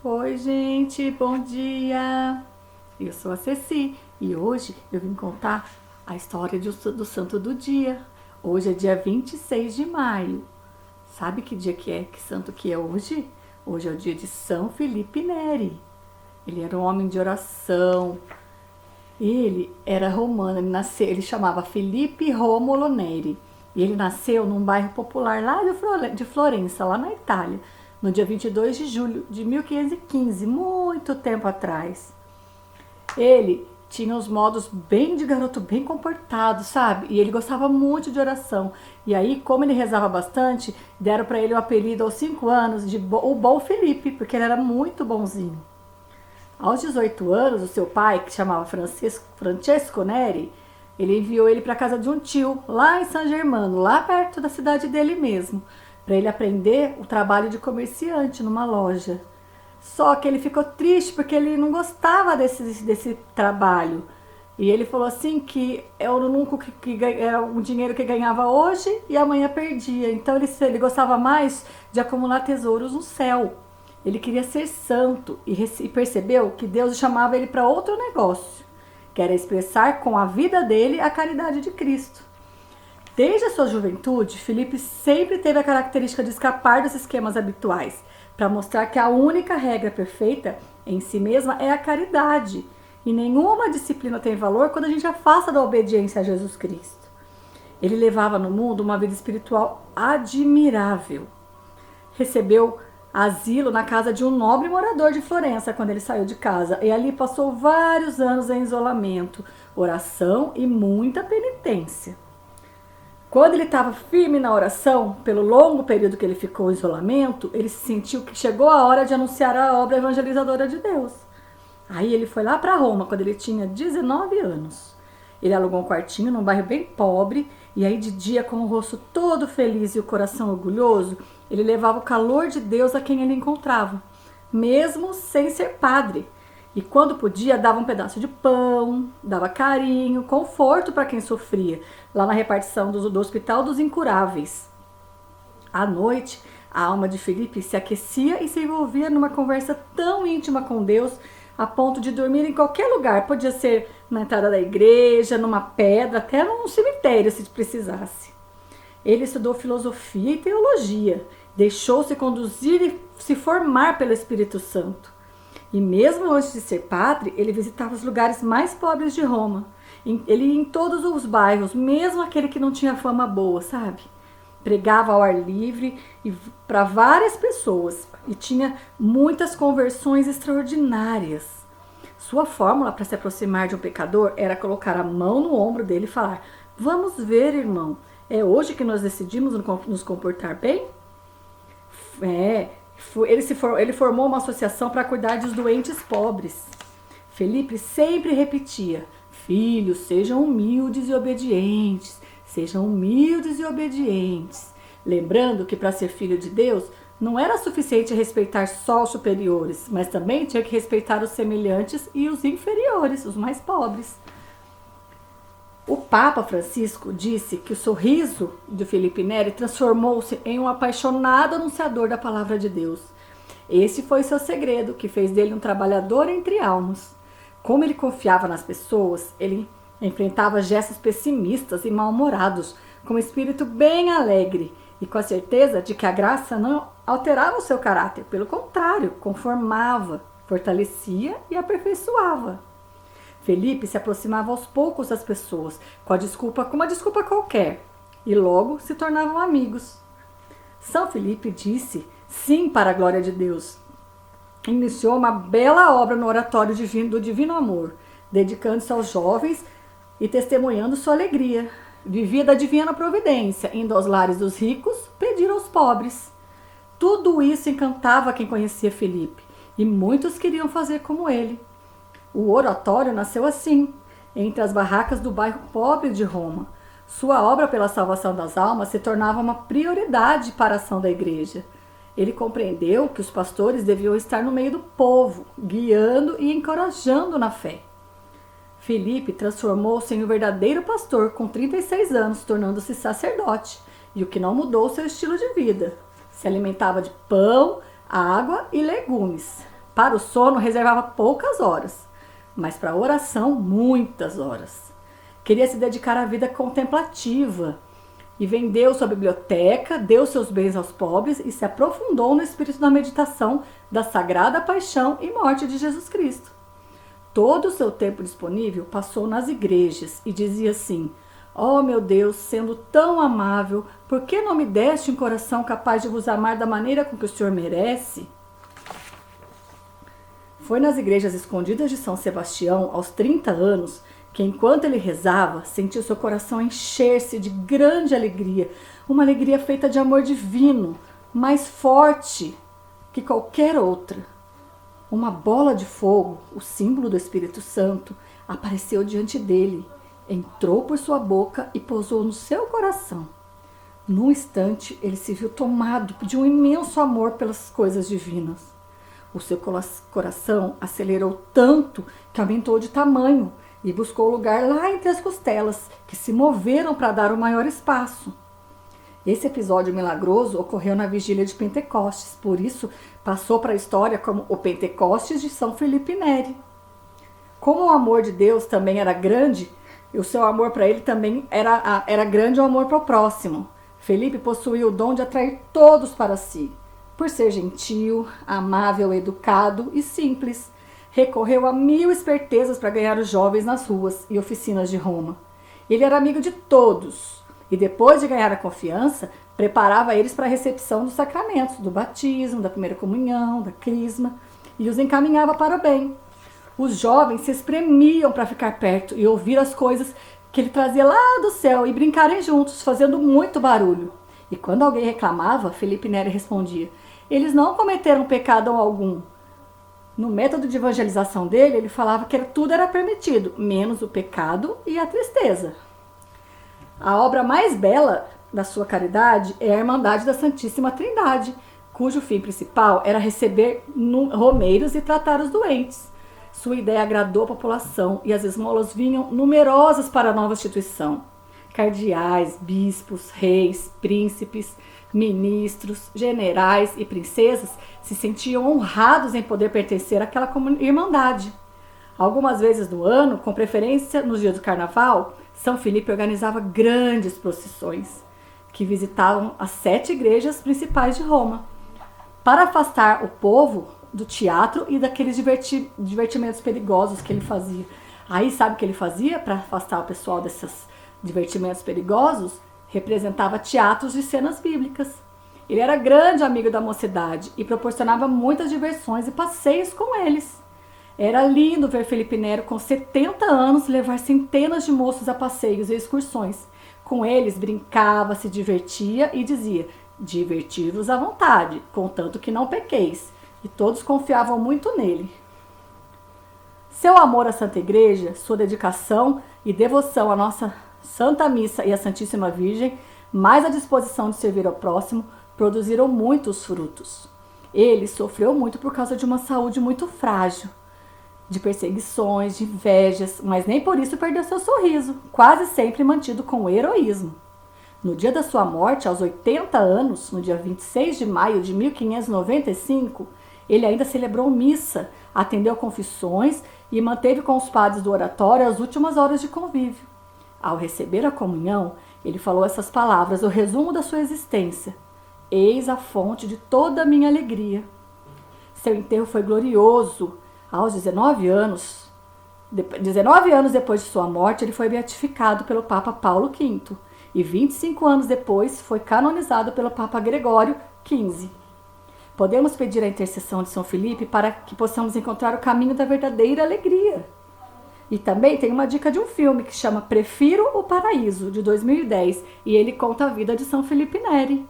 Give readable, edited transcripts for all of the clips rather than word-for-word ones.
Oi, gente, bom dia! Eu sou a Ceci e hoje eu vim contar a história do santo do dia. Hoje é dia 26 de maio. Sabe que dia que é? Que santo que é hoje? Hoje é o dia de São Felipe Neri. Ele era um homem de oração. Ele era romano, ele chamava Felipe Romolo Neri. E ele nasceu num bairro popular lá de Florença, lá na Itália, no dia 22 de julho de 1515, muito tempo atrás. Ele tinha os modos bem de garoto, bem comportado, sabe? E ele gostava muito de oração. E aí, como ele rezava bastante, deram para ele o apelido aos 5 anos de o Bom Felipe, porque ele era muito bonzinho. Aos 18 anos, o seu pai, que chamava Francesco Neri, ele enviou ele para casa de um tio, lá em San Germano, lá perto da cidade dele mesmo, para ele aprender o trabalho de comerciante numa loja. Só que ele ficou triste porque ele não gostava desse trabalho. E ele falou assim que era era um dinheiro que ganhava hoje e amanhã perdia. Então ele gostava mais de acumular tesouros no céu. Ele queria ser santo e percebeu que Deus chamava ele para outro negócio, que era expressar com a vida dele a caridade de Cristo. Desde a sua juventude, Felipe sempre teve a característica de escapar dos esquemas habituais, para mostrar que a única regra perfeita em si mesma é a caridade. E nenhuma disciplina tem valor quando a gente afasta da obediência a Jesus Cristo. Ele levava no mundo uma vida espiritual admirável. Recebeu asilo na casa de um nobre morador de Florença quando ele saiu de casa. E ali passou vários anos em isolamento, oração e muita penitência. Quando ele estava firme na oração, pelo longo período que ele ficou em isolamento, ele sentiu que chegou a hora de anunciar a obra evangelizadora de Deus. Aí ele foi lá para Roma, quando ele tinha 19 anos. Ele alugou um quartinho num bairro bem pobre, e aí de dia, com o rosto todo feliz e o coração orgulhoso, ele levava o calor de Deus a quem ele encontrava, mesmo sem ser padre. E quando podia, dava um pedaço de pão, dava carinho, conforto para quem sofria, lá na repartição do Hospital dos Incuráveis. À noite, a alma de Felipe se aquecia e se envolvia numa conversa tão íntima com Deus, a ponto de dormir em qualquer lugar. Podia ser na entrada da igreja, numa pedra, até num cemitério, se precisasse. Ele estudou filosofia e teologia, deixou-se conduzir e se formar pelo Espírito Santo. E mesmo antes de ser padre, ele visitava os lugares mais pobres de Roma. Ele ia em todos os bairros, mesmo aquele que não tinha fama boa, sabe? Pregava ao ar livre e para várias pessoas. E tinha muitas conversões extraordinárias. Sua fórmula para se aproximar de um pecador era colocar a mão no ombro dele e falar: "Vamos ver, irmão, é hoje que nós decidimos nos comportar bem?" Ele formou uma associação para cuidar dos doentes pobres. Felipe sempre repetia: "Filhos, sejam humildes e obedientes, sejam humildes e obedientes." Lembrando que para ser filho de Deus, não era suficiente respeitar só os superiores, mas também tinha que respeitar os semelhantes e os inferiores, os mais pobres. O Papa Francisco disse que o sorriso de Felipe Neri transformou-se em um apaixonado anunciador da palavra de Deus. Esse foi seu segredo, que fez dele um trabalhador entre almas. Como ele confiava nas pessoas, ele enfrentava gestos pessimistas e mal-humorados, com um espírito bem alegre e com a certeza de que a graça não alterava o seu caráter, pelo contrário, conformava, fortalecia e aperfeiçoava. Felipe se aproximava aos poucos das pessoas, com uma desculpa qualquer, e logo se tornavam amigos. São Felipe disse sim para a glória de Deus. Iniciou uma bela obra no oratório do Divino Amor, dedicando-se aos jovens e testemunhando sua alegria. Vivia da divina providência, indo aos lares dos ricos, pedir aos pobres. Tudo isso encantava quem conhecia Felipe, e muitos queriam fazer como ele. O oratório nasceu assim, entre as barracas do bairro pobre de Roma. Sua obra pela salvação das almas se tornava uma prioridade para a ação da igreja. Ele compreendeu que os pastores deviam estar no meio do povo, guiando e encorajando na fé. Felipe transformou-se em um verdadeiro pastor com 36 anos, tornando-se sacerdote, e o que não mudou seu estilo de vida. Se alimentava de pão, água e legumes. Para o sono, reservava poucas horas, mas para a oração, muitas horas. Queria se dedicar à vida contemplativa e vendeu sua biblioteca, deu seus bens aos pobres e se aprofundou no espírito da meditação da sagrada paixão e morte de Jesus Cristo. Todo o seu tempo disponível passou nas igrejas e dizia assim: ó meu Deus, sendo tão amável, por que não me deste um coração capaz de vos amar da maneira com que o Senhor merece? Foi nas igrejas escondidas de São Sebastião, aos 30 anos, que enquanto ele rezava, sentiu seu coração encher-se de grande alegria, uma alegria feita de amor divino, mais forte que qualquer outra. Uma bola de fogo, o símbolo do Espírito Santo, apareceu diante dele, entrou por sua boca e pousou no seu coração. Num instante, ele se viu tomado de um imenso amor pelas coisas divinas. O seu coração acelerou tanto que aumentou de tamanho e buscou lugar lá entre as costelas, que se moveram para dar o maior espaço. Esse episódio milagroso ocorreu na vigília de Pentecostes, por isso passou para a história como o Pentecostes de São Felipe Neri. Como o amor de Deus também era grande, e o seu amor para ele também era grande o amor para o próximo, Felipe possuía o dom de atrair todos para si. Por ser gentil, amável, educado e simples, recorreu a 1000 espertezas para ganhar os jovens nas ruas e oficinas de Roma. Ele era amigo de todos e, depois de ganhar a confiança, preparava eles para a recepção dos sacramentos, do batismo, da primeira comunhão, da crisma, e os encaminhava para o bem. Os jovens se espremiam para ficar perto e ouvir as coisas que ele trazia lá do céu e brincarem juntos, fazendo muito barulho. E quando alguém reclamava, Felipe Neri respondia: eles não cometeram pecado algum. No método de evangelização dele, ele falava que tudo era permitido, menos o pecado e a tristeza. A obra mais bela da sua caridade é a Irmandade da Santíssima Trindade, cujo fim principal era receber romeiros e tratar os doentes. Sua ideia agradou a população e as esmolas vinham numerosas para a nova instituição. Cardeais, bispos, reis, príncipes, ministros, generais e princesas se sentiam honrados em poder pertencer àquela irmandade. Algumas vezes no ano, com preferência nos dias do carnaval, São Felipe organizava grandes procissões que visitavam as 7 igrejas principais de Roma, para afastar o povo do teatro e daqueles divertimentos perigosos que ele fazia. Aí sabe o que ele fazia para afastar o pessoal desses divertimentos perigosos? Representava teatros de cenas bíblicas. Ele era grande amigo da mocidade e proporcionava muitas diversões e passeios com eles. Era lindo ver Felipe Neri, com 70 anos, levar centenas de moços a passeios e excursões. Com eles brincava, se divertia e dizia: divertir-vos à vontade, contanto que não pequeis. E todos confiavam muito nele. Seu amor à Santa Igreja, sua dedicação e devoção à nossa Santa Missa e à Santíssima Virgem, mais a disposição de servir ao próximo, produziram muitos frutos. Ele sofreu muito por causa de uma saúde muito frágil, de perseguições, de invejas, mas nem por isso perdeu seu sorriso, quase sempre mantido com heroísmo. No dia da sua morte, aos 80 anos, no dia 26 de maio de 1595, ele ainda celebrou missa, atendeu confissões e manteve com os padres do oratório as últimas horas de convívio. Ao receber a comunhão, ele falou essas palavras, o resumo da sua existência: eis a fonte de toda a minha alegria. Seu enterro foi glorioso. Aos 19 anos depois de sua morte, ele foi beatificado pelo Papa Paulo V e 25 anos depois foi canonizado pelo Papa Gregório XV. Podemos pedir a intercessão de São Felipe para que possamos encontrar o caminho da verdadeira alegria. E também tem uma dica de um filme que chama Prefiro o Paraíso, de 2010, e ele conta a vida de São Felipe Neri.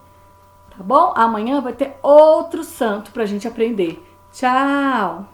Tá bom? Amanhã vai ter outro santo pra gente aprender. Tchau!